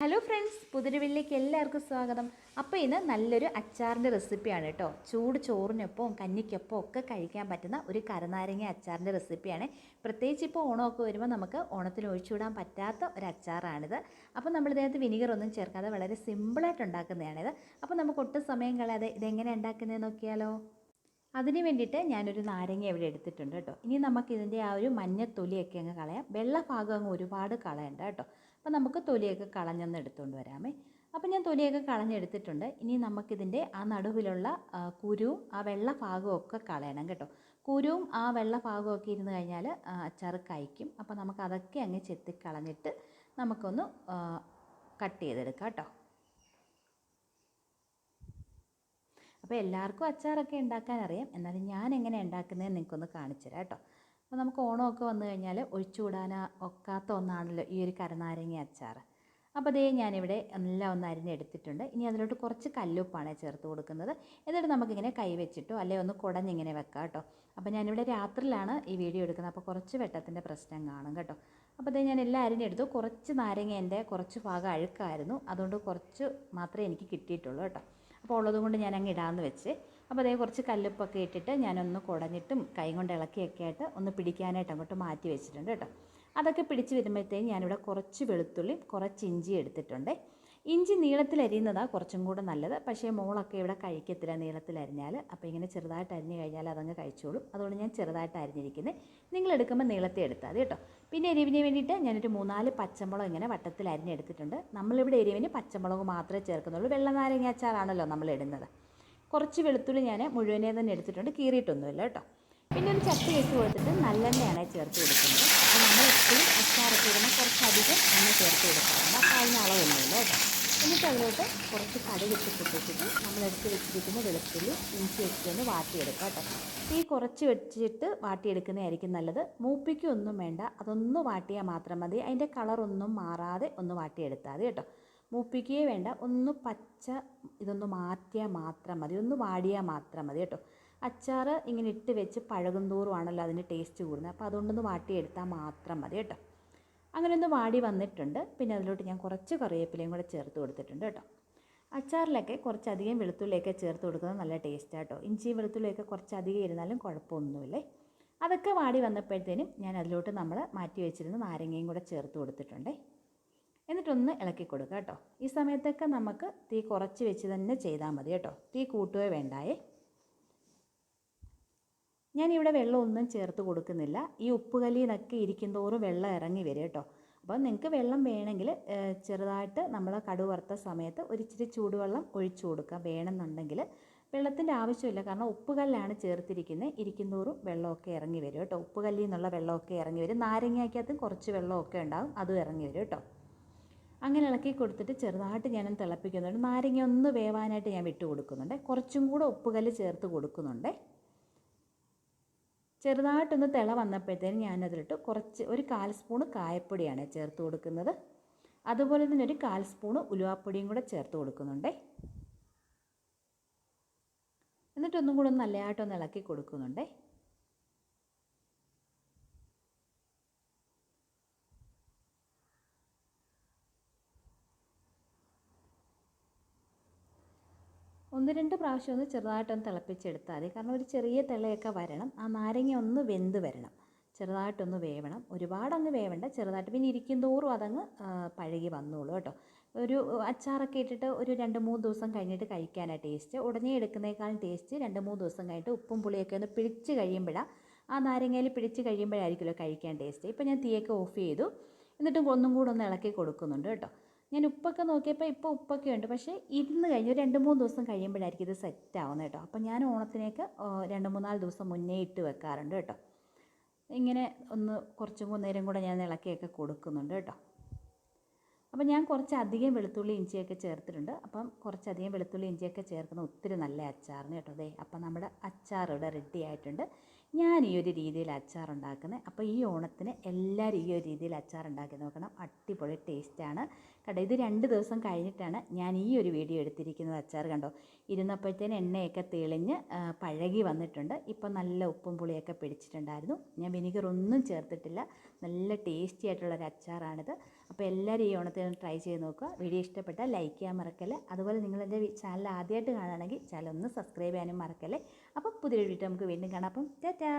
Hello friends, പുതിരുവിലേക്ക് എല്ലാവർക്കും സ്വാഗതം. അപ്പോൾ ഇന്ന് നല്ലൊരു അച്ചാറിൻ്റെ റെസിപ്പിയാണ് കേട്ടോ. ചൂട് ചോറിനൊപ്പം കഞ്ഞിക്കൊപ്പം ഒക്കെ കഴിക്കാൻ പറ്റുന്ന ഒരു കരനാരങ്ങ അച്ചാറിൻ്റെ റെസിപ്പിയാണ്. പ്രത്യേകിച്ച് ഇപ്പോൾ ഓണമൊക്കെ വരുമ്പോൾ നമുക്ക് ഓണത്തിന് ഒഴിച്ചുവിടാൻ പറ്റാത്ത ഒരു അച്ചാറാണിത്. അപ്പോൾ നമ്മളിതിനകത്ത് വിനീഗർ ഒന്നും ചേർക്കാതെ വളരെ സിമ്പിളായിട്ട് ഉണ്ടാക്കുന്നതാണിത്. അപ്പോൾ നമുക്ക് ഒട്ടും സമയം കളയാതെ ഇതെങ്ങനെ ഉണ്ടാക്കുന്നതെന്ന് നോക്കിയാലോ. അതിന് വേണ്ടിയിട്ട് ഞാനൊരു നാരങ്ങ ഇവിടെ എടുത്തിട്ടുണ്ട് കേട്ടോ. ഇനി നമുക്കിതിൻ്റെ ആ ഒരു മഞ്ഞത്തൊലിയൊക്കെ അങ്ങ് കളയാം. വെള്ള ഭാഗം അങ്ങ് ഒരുപാട് കളയണ്ട കേട്ടോ. അപ്പോൾ നമുക്ക് തൊലിയൊക്കെ കളഞ്ഞൊന്ന് എടുത്തുകൊണ്ട് വരാമേ. അപ്പോൾ ഞാൻ തൊലിയൊക്കെ കളഞ്ഞെടുത്തിട്ടുണ്ട്. ഇനി നമുക്കിതിൻ്റെ ആ നടുവിലുള്ള കുരുവും ആ വെള്ള ഭാഗവും ഒക്കെ കളയണം കേട്ടോ. കുരുവും ആ വെള്ള ഭാഗമൊക്കെ ഇരുന്ന് കഴിഞ്ഞാൽ അച്ചാർ കഴിക്കും. അപ്പോൾ നമുക്കതൊക്കെ അങ്ങ് ചെത്തിക്കളഞ്ഞിട്ട് നമുക്കൊന്ന് കട്ട് ചെയ്തെടുക്കാം കേട്ടോ. അപ്പോൾ എല്ലാവർക്കും അച്ചാറൊക്കെ ഉണ്ടാക്കാൻ അറിയാം. എന്നാലും ഞാൻ എങ്ങനെ ഉണ്ടാക്കുന്നതെന്ന് നിങ്ങൾക്കൊന്ന് കാണിച്ചു തരാം കേട്ടോ. അപ്പോൾ നമുക്ക് ഓണമൊക്കെ വന്നു കഴിഞ്ഞാൽ ഒഴിച്ചുകൂടാൻ ഒക്കാത്ത ഒന്നാണല്ലോ ഈ ഒരു കരനാരങ്ങ അച്ചാർ. അപ്പോൾ അതേ ഞാനിവിടെ എല്ലാം ഒന്ന് അരിഞ്ഞെടുത്തിട്ടുണ്ട്. ഇനി അതിലോട്ട് കുറച്ച് കല്ലുപ്പാണ് ചേർത്ത് കൊടുക്കുന്നത്. എന്നിട്ട് നമുക്കിങ്ങനെ കൈ വെച്ചിട്ടോ അല്ലെങ്കിൽ ഒന്ന് കുടഞ്ഞിങ്ങനെ വെക്കാം കേട്ടോ. അപ്പോൾ ഞാനിവിടെ രാത്രിയിലാണ് ഈ വീഡിയോ എടുക്കുന്നത്. അപ്പോൾ കുറച്ച് വെട്ടത്തിൻ്റെ പ്രശ്നം കാണും കേട്ടോ. അപ്പോൾ അതേ ഞാൻ എല്ലാം അരിഞ്ഞെടുത്തു. കുറച്ച് നാരങ്ങ എൻ്റെ കുറച്ച് ഭാഗം അഴുക്കായിരുന്നു, അതുകൊണ്ട് കുറച്ച് മാത്രമേ എനിക്ക് കിട്ടിയിട്ടുള്ളൂ കേട്ടോ. അപ്പോൾ ഉള്ളത് കൊണ്ട് ഞാൻ അങ്ങ് ഇടാമെന്ന് വെച്ച്. അപ്പോൾ അതേ കുറച്ച് കല്ലുപ്പൊക്കെ ഇട്ടിട്ട് ഞാനൊന്ന് കുടഞ്ഞിട്ടും കൈ കൊണ്ട് ഇളക്കിയൊക്കെ ആയിട്ട് ഒന്ന് പിടിക്കാനായിട്ട് അങ്ങോട്ട് മാറ്റി വെച്ചിട്ടുണ്ട് കേട്ടോ. അതൊക്കെ പിടിച്ച് വരുമ്പോഴത്തേക്കും ഞാനിവിടെ കുറച്ച് വെളുത്തുള്ളി കുറച്ച് ഇഞ്ചി എടുത്തിട്ടുണ്ട്. ഇഞ്ചി നീളത്തിലരിയുന്നതാണ് കുറച്ചും കൂടെ നല്ലത്. പക്ഷേ മോളൊക്കെ ഇവിടെ കഴിക്കത്തില്ല നീളത്തിലരിഞ്ഞാൽ. അപ്പോൾ ഇങ്ങനെ ചെറുതായിട്ട് അരിഞ്ഞ് കഴിഞ്ഞാൽ അതങ്ങ് കഴിച്ചോളും. അതുകൊണ്ട് ഞാൻ ചെറുതായിട്ട് അരിഞ്ഞിരിക്കുന്നത്. നിങ്ങൾ എടുക്കുമ്പോൾ നീളത്തിൽ എടുത്താൽ മതി കേട്ടോ. പിന്നെ എരിവിന് വേണ്ടിയിട്ട് ഞാനൊരു 3-4 പച്ചമുളക് ഇങ്ങനെ വട്ടത്തിൽ അരിഞ്ഞെടുത്തിട്ടുണ്ട്. നമ്മളിവിടെ എരിവിന് പച്ചമുളക് മാത്രമേ ചേർക്കുന്നുള്ളൂ. വെള്ള നാരങ്ങ അച്ചാറാണല്ലോ നമ്മൾ ഇടുന്നത്. കുറച്ച് വെളുത്തുള്ളി ഞാൻ മുഴുവനെ തന്നെ എടുത്തിട്ടുണ്ട്, കീറിയിട്ടൊന്നുമില്ല കേട്ടോ. പിന്നെ ഒരു ചട്ടി വെച്ച് കൊടുത്തിട്ട് നല്ലെണ്ണയാണ് ചേർത്ത് കൊടുക്കുന്നത്. അപ്പോൾ നമ്മൾ എപ്പോഴും അച്ചാറൊക്കെ ഇടുമ്പോൾ കുറച്ചധികം എണ്ണ ചേർത്ത് കൊടുക്കാറുണ്ട്. അപ്പോൾ അതിന് അളവൊന്നുമില്ല കേട്ടോ. എന്നിട്ട് അതിലോട്ട് കുറച്ച് കടുകിട്ട് പൊട്ടിച്ചിട്ട് നമ്മളെടുത്ത് വെച്ചിരിക്കുന്ന വെളുത്തുള്ളി ഇഞ്ചി വെച്ചൊന്ന് വാട്ടിയെടുക്കാം കേട്ടോ. തീ കുറച്ച് വെച്ചിട്ട് വാട്ടിയെടുക്കുന്നതായിരിക്കും നല്ലത്. മൂപ്പിക്കൊന്നും വേണ്ട, അതൊന്ന് വാട്ടിയാൽ മാത്രം മതി. അതിൻ്റെ കളറൊന്നും മാറാതെ ഒന്ന് വാട്ടിയെടുത്താൽ മതി കേട്ടോ. മൂപ്പിക്കുകയേ വേണ്ട, ഒന്ന് പച്ച ഇതൊന്ന് മാറ്റിയാൽ മാത്രം മതി, ഒന്ന് വാടിയാൽ മാത്രം മതി കേട്ടോ. അച്ചാർ ഇങ്ങനെ ഇട്ട് വെച്ച് പഴകും തോറുമാണല്ലോ അതിന് ടേസ്റ്റ് കൂടുന്നത്. അപ്പോൾ അതുകൊണ്ടൊന്ന് വാട്ടിയെടുത്താൽ മാത്രം മതി കേട്ടോ. അങ്ങനെ ഒന്ന് വാടി വന്നിട്ടുണ്ട്. പിന്നെ അതിലോട്ട് ഞാൻ കുറച്ച് കറിവേപ്പിലയും കൂടെ ചേർത്ത് കൊടുത്തിട്ടുണ്ട് കേട്ടോ. അച്ചാറിലൊക്കെ കുറച്ചധികം വെളുത്തുള്ളിയൊക്കെ ചേർത്ത് കൊടുക്കുന്നത് നല്ല ടേസ്റ്റാണ് കേട്ടോ. ഇഞ്ചിയും വെളുത്തുള്ളിയൊക്കെ കുറച്ചധികം ഇരുന്നാലും കുഴപ്പമൊന്നുമില്ലേ. അതൊക്കെ വാടി വന്നപ്പോഴത്തേനും ഞാൻ അതിലോട്ട് നമ്മൾ മാറ്റി വെച്ചിരുന്ന നാരങ്ങയും കൂടെ ചേർത്ത് കൊടുത്തിട്ടുണ്ട്. എന്നിട്ടൊന്ന് ഇളക്കി കൊടുക്കുക കേട്ടോ. ഈ സമയത്തൊക്കെ നമുക്ക് തീ കുറച്ച് വെച്ച് തന്നെ ചെയ്താൽ മതി കേട്ടോ. തീ കൂട്ടുകയോ വേണ്ടായേ. ഞാനിവിടെ വെള്ളമൊന്നും ചേർത്ത് കൊടുക്കുന്നില്ല. ഈ ഉപ്പുകല്ലിൽ നിന്നൊക്കെ ഇരിക്കും തോറും വെള്ളം ഇറങ്ങി വരും കേട്ടോ. അപ്പോൾ നിങ്ങൾക്ക് വെള്ളം വേണമെങ്കിൽ ചെറുതായിട്ട് നമ്മൾ കടുക് വറുത്ത സമയത്ത് ഒരിച്ചിരി ചൂടുവെള്ളം ഒഴിച്ചു കൊടുക്കുക വേണമെന്നുണ്ടെങ്കിൽ. വെള്ളത്തിൻ്റെ ആവശ്യമില്ല, കാരണം ഉപ്പുകല്ലാണ് ചേർത്തിരിക്കുന്നത്. ഇരിക്കും തോറും വെള്ളമൊക്കെ ഇറങ്ങി വരും കേട്ടോ. ഉപ്പുകല്ലിൽ നിന്നുള്ള വെള്ളമൊക്കെ ഇറങ്ങി വരും. നാരങ്ങയ്ക്കകത്തും കുറച്ച് വെള്ളമൊക്കെ ഉണ്ടാകും, അതും ഇറങ്ങി വരും കേട്ടോ. അങ്ങനെ ഇളക്കി കൊടുത്തിട്ട് ചെറുതായിട്ട് ഞാനൊന്ന് തിളപ്പിക്കുന്നുണ്ട്. നാരങ്ങ ഒന്ന് വേവാനായിട്ട് ഞാൻ വിട്ട് കൊടുക്കുന്നുണ്ട്. കുറച്ചും കൂടെ ഉപ്പുകല്ല് ചേർത്ത് കൊടുക്കുന്നുണ്ട്. ചെറുതായിട്ടൊന്ന് തിള വന്നപ്പോഴത്തേനും ഞാനതിലിട്ട് ഒരു 1/4 സ്പൂണ് കായപ്പൊടിയാണ് ചേർത്ത് കൊടുക്കുന്നത്. അതുപോലെ തന്നെ ഒരു 1/4 സ്പൂണ് ഉലുവാപ്പൊടിയും കൂടെ ചേർത്ത് കൊടുക്കുന്നുണ്ട്. എന്നിട്ടൊന്നും കൂടെ ഒന്ന് നല്ലതായിട്ടൊന്ന് ഇളക്കി കൊടുക്കുന്നുണ്ട്. ഒന്ന് 2 പ്രാവശ്യം ഒന്ന് ചെറുതായിട്ടൊന്ന് തിളപ്പിച്ചെടുത്താൽ മതി. കാരണം ഒരു ചെറിയ തിളയൊക്കെ വരണം. ആ നാരങ്ങ ഒന്ന് വെന്ത് വരണം, ചെറുതായിട്ടൊന്ന് വേവണം. ഒരുപാടങ്ങ് വേവണ്ട, ചെറുതായിട്ട്. പിന്നെ ഇരിക്കും തോറും അതങ്ങ് പഴകി വന്നോളൂ കേട്ടോ. ഒരു അച്ചാറൊക്കെ ഇട്ടിട്ട് ഒരു 2-3 ദിവസം കഴിഞ്ഞിട്ട് കഴിക്കാനാണ് ടേസ്റ്റ്. ഉടനെ എടുക്കുന്നതിനേക്കാളും ടേസ്റ്റ് 2-3 ദിവസം കഴിഞ്ഞിട്ട് ഉപ്പും പുളിയൊക്കെ ഒന്ന് പിടിച്ച് കഴിയുമ്പോഴാണ്, ആ നാരങ്ങയിൽ പിടിച്ച് കഴിയുമ്പോഴായിരിക്കുമല്ലോ കഴിക്കാൻ ടേസ്റ്റ്. ഇപ്പോൾ ഞാൻ തീയൊക്കെ ഓഫ് ചെയ്തു. എന്നിട്ടും ഒന്നും കൂടെ ഒന്ന് ഇളക്കി കൊടുക്കുന്നുണ്ട് കേട്ടോ. ഞാൻ ഉപ്പൊക്കെ നോക്കിയപ്പോൾ ഇപ്പോൾ ഉപ്പൊക്കെ ഉണ്ട്, പക്ഷേ ഇരുന്ന് കഴിഞ്ഞ് ഒരു 2-3 ദിവസം കഴിയുമ്പോഴായിരിക്കും ഇത് സെറ്റ് ആവുന്നത് കേട്ടോ. അപ്പോൾ ഞാൻ ഓണത്തിനേക്ക് 2-3-4 ദിവസം മുന്നേ ഇട്ട് വെക്കാറുണ്ട് കേട്ടോ. ഇങ്ങനെ ഒന്ന് കുറച്ചും നേരം കൂടെ ഞാൻ ഇളക്കിയൊക്കെ കൊടുക്കുന്നുണ്ട് കേട്ടോ. അപ്പോൾ ഞാൻ കുറച്ചധികം വെളുത്തുള്ളി ഇഞ്ചിയൊക്കെ ചേർത്തിട്ടുണ്ട്. അപ്പം കുറച്ചധികം വെളുത്തുള്ളി ഇഞ്ചിയൊക്കെ ചേർക്കുന്ന ഒത്തിരി നല്ല അച്ചാറിന് കേട്ടോ. ദേ അപ്പം നമ്മുടെ അച്ചാർ ഇവിടെ റെഡി ആയിട്ടുണ്ട്. ഞാൻ ഈ ഒരു രീതിയിൽ അച്ചാർ ഉണ്ടാക്കുന്നത്. അപ്പോൾ ഈ ഓണത്തിന് എല്ലാവരും ഈ ഒരു രീതിയിൽ അച്ചാർ ഉണ്ടാക്കി നോക്കണം. അടിപൊളി ടേസ്റ്റാണ് കേട്ടോ. ഇത് 2 ദിവസം കഴിഞ്ഞിട്ടാണ് ഞാൻ ഈ ഒരു വീഡിയോ എടുത്തിരിക്കുന്നത്. അച്ചാർ കണ്ടോ, ഇരുന്നപ്പോഴത്തേന് എണ്ണയൊക്കെ തെളിഞ്ഞ് പഴകി വന്നിട്ടുണ്ട്. ഇപ്പം നല്ല ഉപ്പും പുളിയൊക്കെ പിടിച്ചിട്ടുണ്ടായിരുന്നു. ഞാൻ വിനീഗർ ഒന്നും ചേർത്തിട്ടില്ല. നല്ല ടേസ്റ്റി ആയിട്ടുള്ളൊരു അച്ചാറാണിത്. അപ്പോൾ എല്ലാവരും ഈ ഓണത്തിന് ട്രൈ ചെയ്ത് നോക്കുക. വീഡിയോ ഇഷ്ടപ്പെട്ടാൽ ലൈക്ക് ചെയ്യാൻ മറക്കല്ലേ. അതുപോലെ നിങ്ങളെൻ്റെ ചാനൽ ആദ്യമായിട്ട് കാണുകയാണെങ്കിൽ ചാനൽ ഒന്ന് സബ്സ്ക്രൈബ് ചെയ്യാനും മറക്കല്ലേ. അപ്പോൾ പുതിയൊരു വീഡിയോ നമുക്ക് വീണ്ടും കാണാം. അപ്പം ടാറ്റാ.